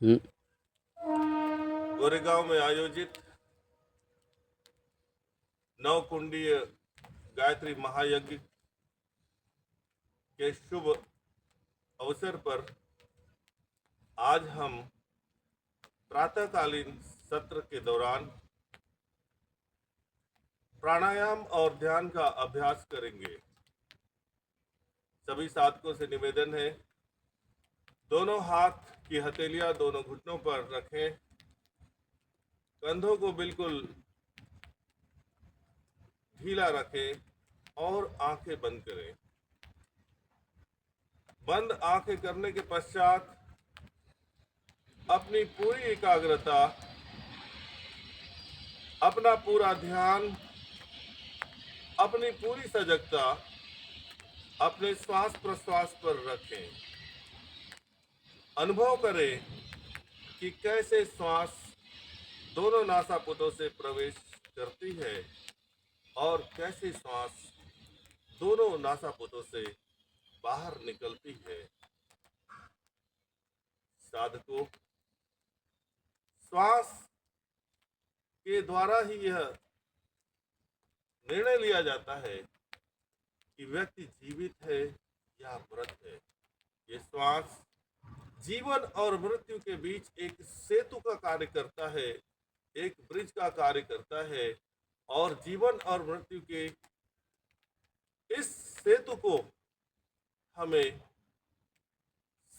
हम्म। गोरेगांव में आयोजित नवकुंडीय गायत्री महायज्ञ के शुभ अवसर पर आज हम प्रातःकालीन सत्र के दौरान प्राणायाम और ध्यान का अभ्यास करेंगे। सभी साधकों से निवेदन है, दोनों हाथ की हथेलियां दोनों घुटनों पर रखें, कंधों को बिल्कुल ढीला रखें और आंखें बंद करें। बंद आंखें करने के पश्चात अपनी पूरी एकाग्रता, अपना पूरा ध्यान, अपनी पूरी सजगता अपने श्वास प्रश्वास पर रखें। अनुभव करें कि कैसे श्वास दोनों नासापुटों से प्रवेश करती है और कैसे श्वास दोनों नासापुटों से बाहर निकलती है। साधकों, श्वास के द्वारा ही यह निर्णय लिया जाता है कि व्यक्ति जीवित है या मृत है। ये श्वास जीवन और मृत्यु के बीच एक सेतु का कार्य करता है, एक ब्रिज का कार्य करता है और जीवन और मृत्यु के इस सेतु को हमें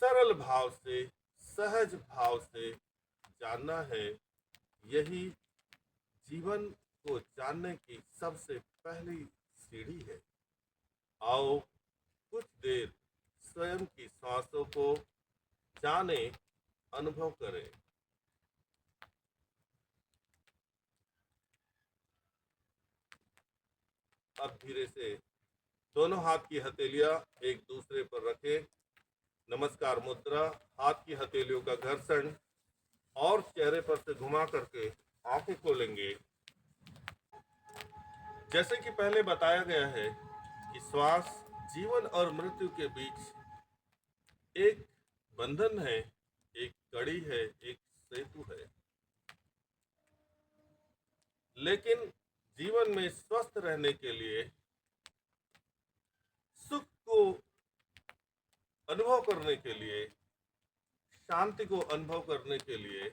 सरल भाव से, सहज भाव से जानना है। यही जीवन को जानने की सबसे पहली सीढ़ी है। आओ कुछ देर स्वयं की सांसों को जाने, अनुभव करें। अब धीरे से दोनों हाथ की हथेलियां एक दूसरे पर रखें। नमस्कार मुद्रा, हाथ की हथेलियों का घर्षण और चेहरे पर से घुमा करके आंखें खोलेंगे। जैसे कि पहले बताया गया है कि श्वास जीवन और मृत्यु के बीच एक बंधन है, एक कड़ी है, एक सेतु है। लेकिन जीवन में स्वस्थ रहने के लिए, सुख को अनुभव करने के लिए, शांति को अनुभव करने के लिए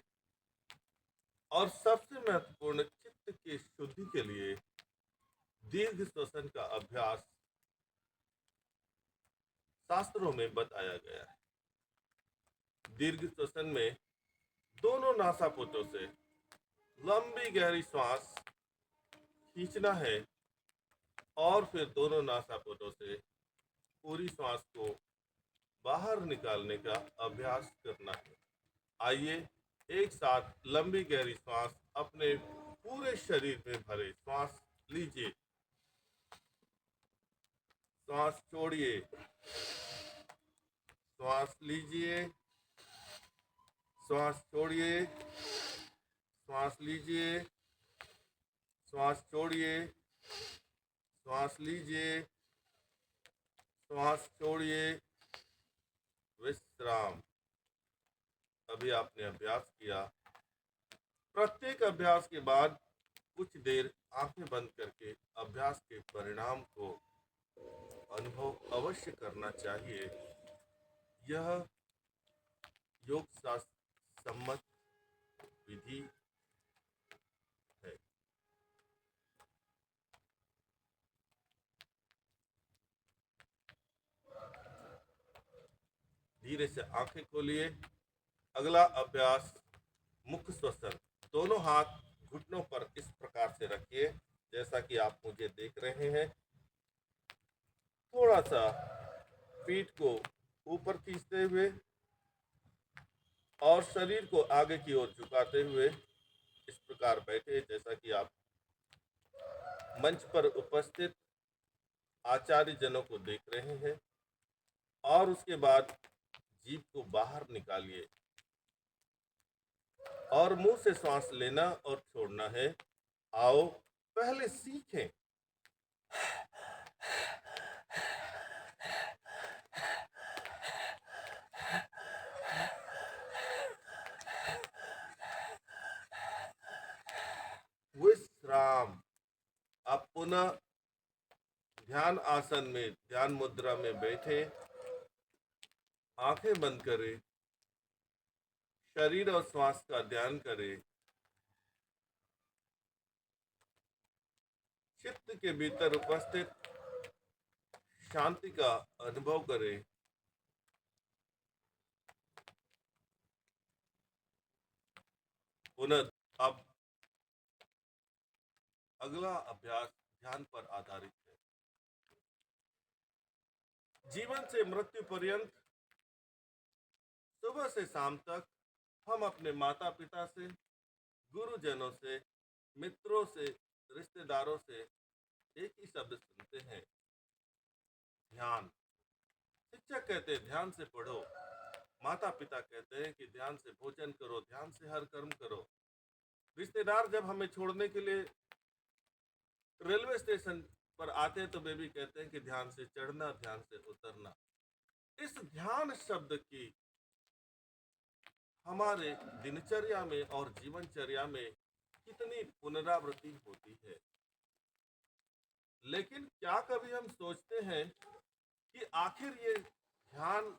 और सबसे महत्वपूर्ण चित्त की शुद्धि के लिए दीर्घ श्वसन का अभ्यास शास्त्रों में बताया गया है। दीर्घ श्वसन में दोनों नासापुटों से लंबी गहरी श्वास खींचना है और फिर दोनों नासापुटों से पूरी श्वास को बाहर निकालने का अभ्यास करना है। आइए एक साथ लंबी गहरी श्वास अपने पूरे शरीर में भरे। श्वास लीजिए, श्वास छोड़िए, श्वास लीजिए, श्वास छोड़िए, श्वास लीजिए, श्वास छोड़िए, श्वास लीजिए, श्वास छोड़िए, विश्राम। अभी आपने अभ्यास किया। प्रत्येक अभ्यास के बाद कुछ देर आंखें बंद करके अभ्यास के परिणाम को अनुभव अवश्य करना चाहिए। यह योग शास्त्र सम्मत विधि है। धीरे से आंखें खोलिए। अगला अभ्यास मुख श्वसन। दोनों हाथ घुटनों पर इस प्रकार से रखिए जैसा कि आप मुझे देख रहे हैं। थोड़ा सा पीठ को ऊपर खींचते हुए और शरीर को आगे की ओर झुकाते हुए इस प्रकार बैठे जैसा कि आप मंच पर उपस्थित आचार्य जनों को देख रहे हैं। और उसके बाद जीभ को बाहर निकालिए और मुंह से सांस लेना और छोड़ना है। आओ पहले सीखें। पुनः ध्यान आसन में, ध्यान मुद्रा में बैठे, आंखें बंद करें, शरीर और श्वास का ध्यान करें, चित्त के भीतर उपस्थित शांति का अनुभव करें। पुनः अब अगला अभ्यास ध्यान पर आधारित है। जीवन से मृत्यु पर्यंत, सुबह से शाम तक हम अपने माता पिता से, गुरुजनों से, मित्रों से, रिश्तेदारों से एक ही शब्द सुनते हैं, ध्यान। शिक्षक कहते हैं ध्यान से पढ़ो, माता पिता कहते हैं कि ध्यान से भोजन करो, ध्यान से हर कर्म करो। रिश्तेदार जब हमें छोड़ने के लिए रेलवे स्टेशन पर आते हैं तो वे भी कहते हैं कि ध्यान से चढ़ना, ध्यान से उतरना। इस ध्यान शब्द की हमारे दिनचर्या में और जीवनचर्या में कितनी पुनरावृत्ति होती है। लेकिन क्या कभी हम सोचते हैं कि आखिर ये ध्यान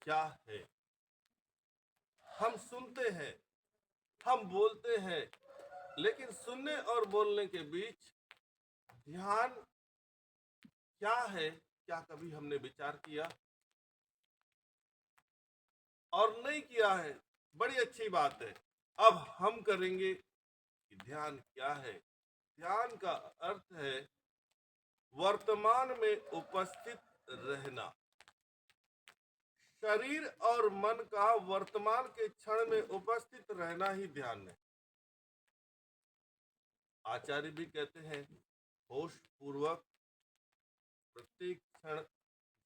क्या है? हम सुनते हैं, हम बोलते हैं, लेकिन सुनने और बोलने के बीच ध्यान क्या है, क्या कभी हमने विचार किया? और नहीं किया है, बड़ी अच्छी बात है। अब हम करेंगे कि ध्यान क्या है। ध्यान का अर्थ है वर्तमान में उपस्थित रहना। शरीर और मन का वर्तमान के क्षण में उपस्थित रहना ही ध्यान है। आचार्य भी कहते हैं होश पूर्वक प्रत्येक क्षण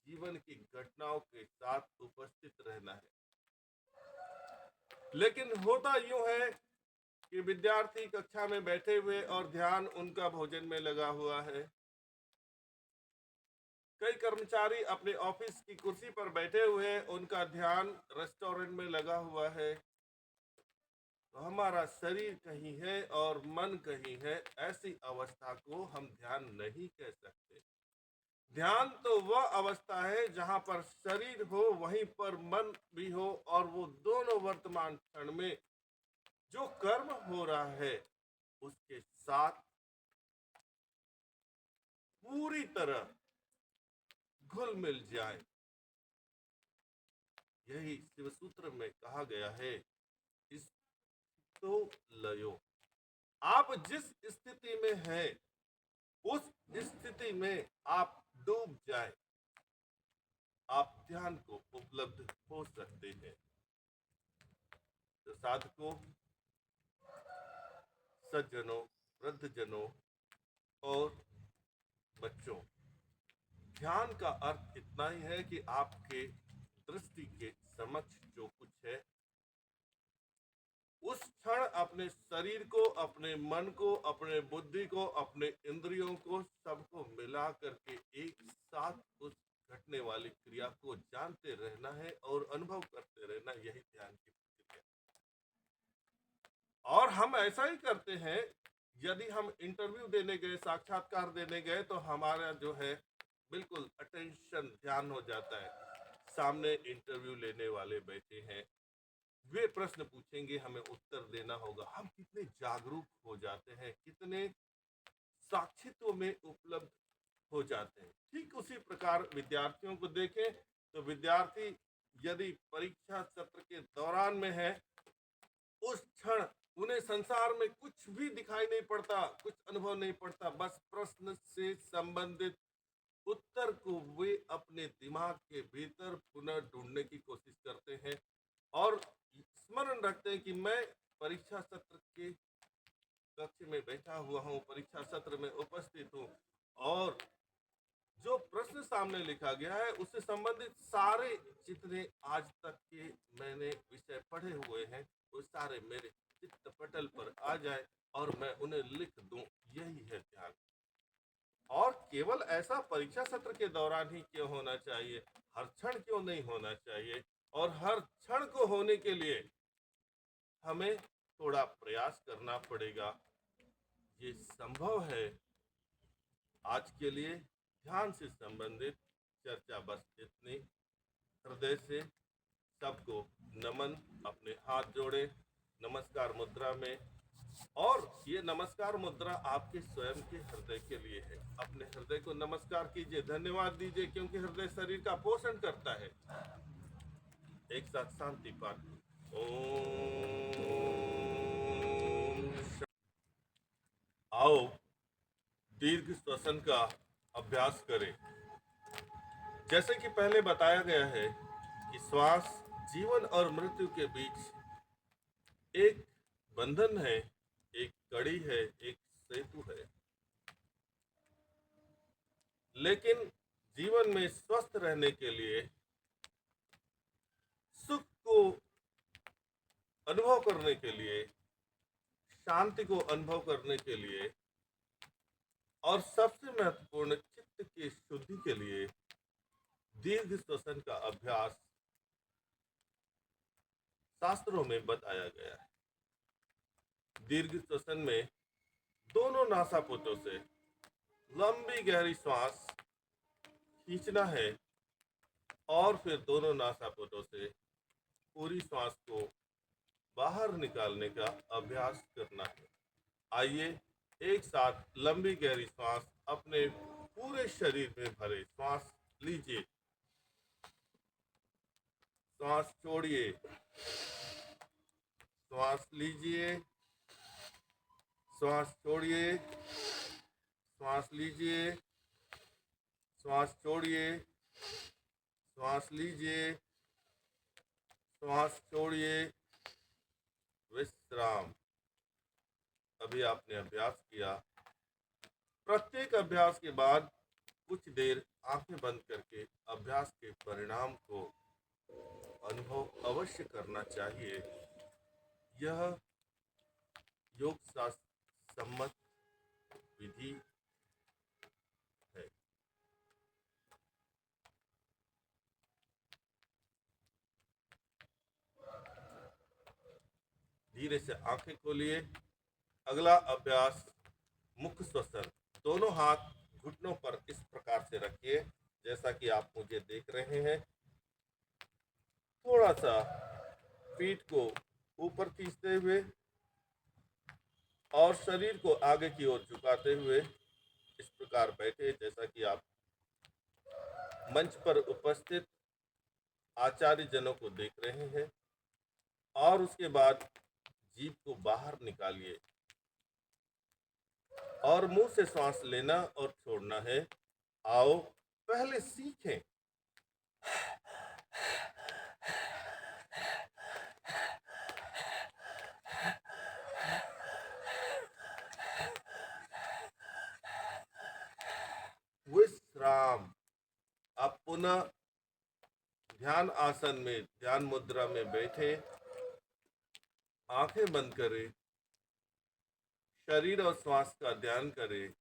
जीवन की घटनाओं के साथ उपस्थित रहना है। लेकिन होता यूं है कि विद्यार्थी कक्षा में बैठे हुए और ध्यान उनका भोजन में लगा हुआ है। कई कर्मचारी अपने ऑफिस की कुर्सी पर बैठे हुए हैं, उनका ध्यान रेस्टोरेंट में लगा हुआ है। तो हमारा शरीर कहीं है और मन कहीं है, ऐसी अवस्था को हम ध्यान नहीं कह सकते। ध्यान तो वह अवस्था है जहां पर शरीर हो, वहीं पर मन भी हो, और वो दोनों वर्तमान क्षण में जो कर्म हो रहा है उसके साथ पूरी तरह घुल मिल जाए। यही शिव सूत्र में कहा गया है, इस तो लयो। आप जिस स्थिति में हैं, उस स्थिति में आप डूब जाए, आप ध्यान को उपलब्ध हो सकते हैं। तो साधकों, सज्जनों, वृद्धजनों और बच्चों, ध्यान का अर्थ इतना ही है कि आपके दृष्टि के समक्ष जो कुछ है, उस क्षण अपने शरीर को, अपने मन को, अपने बुद्धि को, अपने इंद्रियों को, सबको मिला करके एक साथ उस घटने वाली क्रिया को जानते रहना है और अनुभव करते रहना, यही ध्यान की प्रक्रिया। और हम ऐसा ही करते हैं। यदि हम इंटरव्यू देने गए, साक्षात्कार देने गए, तो हमारा जो है बिल्कुल अटेंशन, ध्यान हो जाता है। सामने इंटरव्यू लेने वाले बैठे हैं, वे प्रश्न पूछेंगे, हमें उत्तर देना होगा। हम कितने जागरूक हो जाते हैं, कितने साक्षित्व में उपलब्ध हो जाते हैं। ठीक उसी प्रकार विद्यार्थियों को देखें तो विद्यार्थी यदि परीक्षा सत्र के दौरान में है, उस क्षण उन्हें संसार में कुछ भी दिखाई नहीं पड़ता, कुछ अनुभव नहीं पड़ता, बस प्रश्न से संबंधित उत्तर को वे अपने दिमाग के भीतर पुनः ढूंढने की कोशिश करते हैं और स्मरण रखते हैं कि मैं परीक्षा सत्र के कक्ष में बैठा हुआ हूँ, परीक्षा सत्र में उपस्थित हूँ, और जो प्रश्न सामने लिखा गया है उससे संबंधित सारे जितने आज तक के मैंने विषय पढ़े हुए हैं, वो सारे मेरे चित्त पटल पर आ जाए और मैं उन्हें लिख दूं। यही है ध्यान। और केवल ऐसा परीक्षा सत्र के दौरान ही क्यों होना चाहिए, हर क्षण क्यों नहीं होना चाहिए? और हर क्षण को होने के लिए हमें थोड़ा प्रयास करना पड़ेगा। ये संभव है आज के लिए ध्यान से संबंधित चर्चा बस इतनी। हृदय से सबको नमन, अपने हाथ जोड़े नमस्कार मुद्रा में। और ये नमस्कार मुद्रा आपके स्वयं के हृदय के लिए है। अपने हृदय को नमस्कार कीजिए, धन्यवाद दीजिए, क्योंकि हृदय शरीर का पोषण करता है। एक साथ शांति पाठ। ओम। आओ दीर्घ श्वसन का अभ्यास करें। जैसे कि पहले बताया गया है कि श्वास जीवन और मृत्यु के बीच एक बंधन है, एक कड़ी है, एक सेतु है। लेकिन जीवन में स्वस्थ रहने के लिए, सुख को अनुभव करने के लिए, शांति को अनुभव करने के लिए और सबसे महत्वपूर्ण चित्त की शुद्धि के लिए दीर्घ श्वसन का अभ्यास शास्त्रों में बताया गया है। दीर्घ श्वसन में दोनों नासापुटों से लंबी गहरी श्वास खींचना है और फिर दोनों नासापुटों से पूरी श्वास को बाहर निकालने का अभ्यास करना है। आइए एक साथ लंबी गहरी श्वास अपने पूरे शरीर में भरे। श्वास लीजिए, श्वास छोड़िए, श्वास लीजिए, श्वास छोड़िए, श्वास लीजिए, श्वास छोड़िए, श्वास लीजिए, श्वास छोड़िए, विश्राम। अभी आपने अभ्यास किया। प्रत्येक अभ्यास के बाद कुछ देर आंखें बंद करके अभ्यास के परिणाम को अनुभव अवश्य करना चाहिए। यह योग शास्त्र सम्मत विधि है। धीरे से आंखें खोलिए। अगला अभ्यास मुख श्वसन। दोनों हाथ घुटनों पर इस प्रकार से रखिए जैसा कि आप मुझे देख रहे हैं। थोड़ा सा पीठ को ऊपर खींचते हुए और शरीर को आगे की ओर झुकाते हुए इस प्रकार बैठे जैसा कि आप मंच पर उपस्थित आचार्य जनों को देख रहे हैं। और उसके बाद जीभ को बाहर निकालिए और मुंह से सांस लेना और छोड़ना है। आओ पहले सीखें। विश्राम। आप पुनः ध्यान आसन में, ध्यान मुद्रा में बैठे, आंखें बंद करें, शरीर और श्वास का ध्यान करें।